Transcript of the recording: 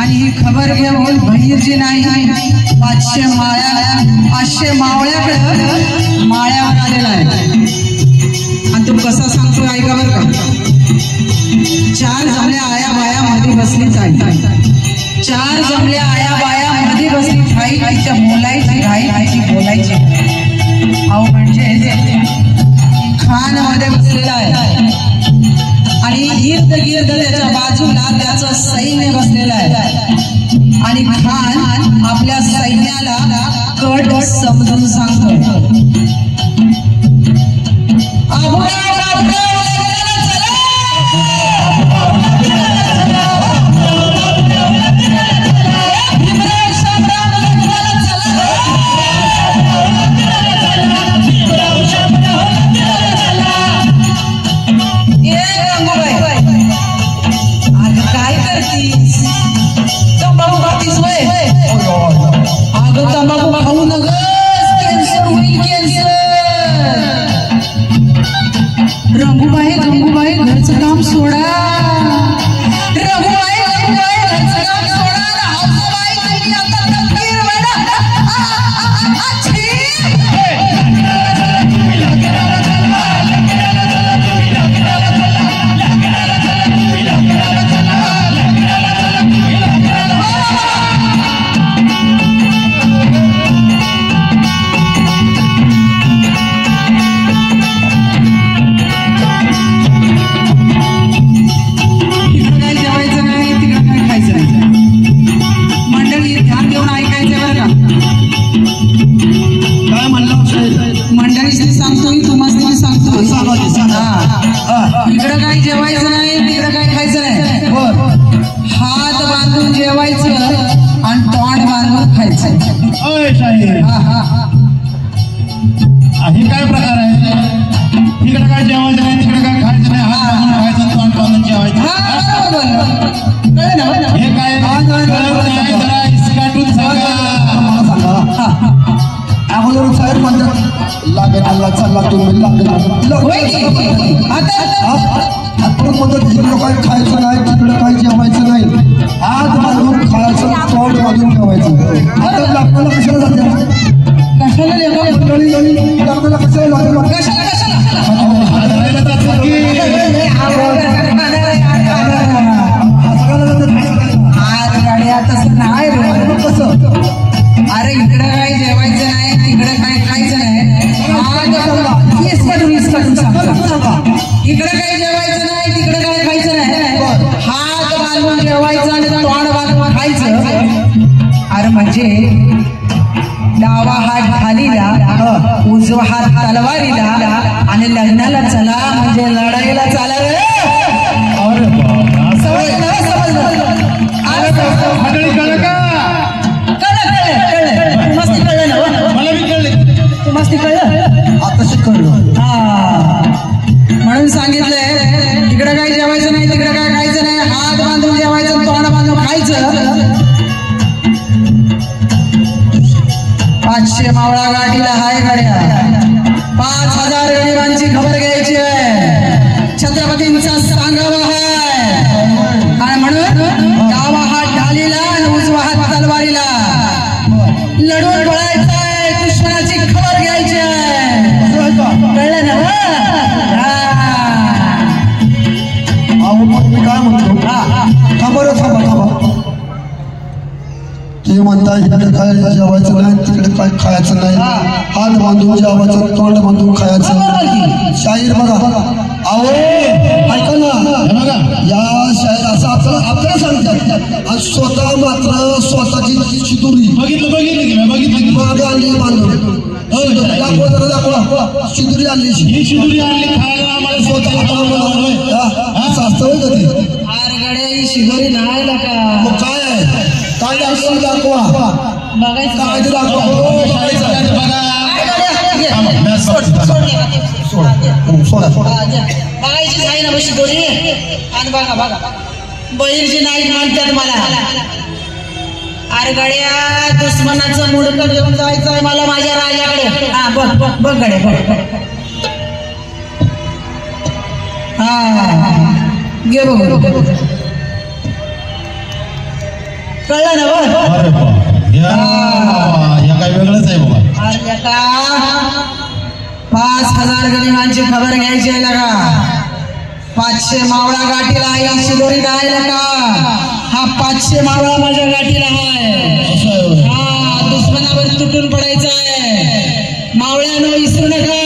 आणि ही खबर घेऊन भैरजी नाही 500 मावळ्याकडे माळ्यावर आलेला आहे. आणि तो कसा सांगतो ऐका बरं का. 4 जमल्या आया बाया मध्ये बसलीच आहे. 4 जमल्या आया बाया मध्ये बसलीच आहे. तिच्या बोलायची घाई तिची बोलायची. अहो म्हणजे खान मध्ये बसलेला आहे आणि इर्द गिर्द त्याच्या बाजूला त्याचं सैन्य बसलेलं आहे. आणि खान आपल्या सैन्याला कट समजून सांगतो. रघुबाई घरचं काम सोडा. रघुबाई घरचं काम सोडा. हौसाबाई तुम्ही आता तकदीर वेडा. इकडं काही जेवायचं नाही तिकडं काही खायचं नाही. हात बांधून जेवायचं आणि तोंड बांधून खायचं. हे काय प्रकार आहे. तिकडे काय जेवायचं नाही तिकडे काय खायचं नाही. हात बांधून खायचं तोंड बांधून जेवायचं. हे काय जरा इसकाटून सांगा. अगोदर साहेब म्हणतात लागेल अल्ला चालला तुम्ही लागेल. आपण म्हणतात इकडं काही खायचं नाही तिकडं काही जेवायचं नाही. हात बांधून खायचं तोंड बांधून ठेवायचं. आता आपल्याला कशाला जाते. कशाला आपल्याला कशाला लागेल. तसं नाही कसं. अरे इकडं काही जेवायचं नाही तिकडं काही खायचं नाही. इकडं काही जेवायचं नाही तिकडं काही खायचं नाही. हात बांधून जेवायचं आणि तोंड बांधून खायचं. अरे म्हणजे डावा हात खालीला उजवा हात तलवारीला आणि लग्नाला चला म्हणजे लढाईला चाला रे. म्हणून सांगितलंय तिकडं काही जेवायचं नाही तिकडं काय खायचं नाही. हात बांधून जेवायचं तोंड बांधून खायचं. 500 मावळा गाठीला हाय गाड्या. 5000 गरिबांची खबर घ्यायची आहे. छत्रपतींचा सांगावा आहे. आणि म्हणून डावा हात ढालीला आणि उजवा हात तलवारीला लढून पळायचं आहे. दुश्मनाची खबर घ्यायची आहे. कळलं ना. मी काय म्हणतो थांबा ते म्हणतात इकडे काय जेवायचं नाही तिकडे काय खायचं नाही. हात बांधून जेवायचं तोंड बांधून खायचं. शाहीर बघा. अहो ऐका ना या शाहीर असं आपल्याला सांगतात आणि स्वतः मात्र स्वतःची शिदुरी बघितली मागे आणली बांधून. दाखवा शिदुरी आणली. ही शिदुरी आणली खायला आम्हाला स्वतः शास्त्र कधी आरगड्या ही शिदुरी नाही का. मग काय आहे काय दाखवा दाखवा बघायचं काय ते दाखवा. बघायची नाही ना शिदुरी. आणि बघा बळीरची नाही म्हणतात मला. आरगड्या दुश्मनाचं मुडकं घेऊन जायचं आहे मला माझ्या राजाकडे. हा बघ गड्या बघ. हा घे बघ. कळलं ना बघ. अरे बाप, या काय वेगळंच आहे बाबा. अरे आता 5,000 गरिबांची खबर घ्यायची आहे लगा. 500 मावळा गाठीला आहे शिदोरी नाही लगा. हा 500 मावळा माझ्या गाठीला आहे. हा दुश्मनावर तुटून पडायचा आहे. मावळ्यानं विसरू नका.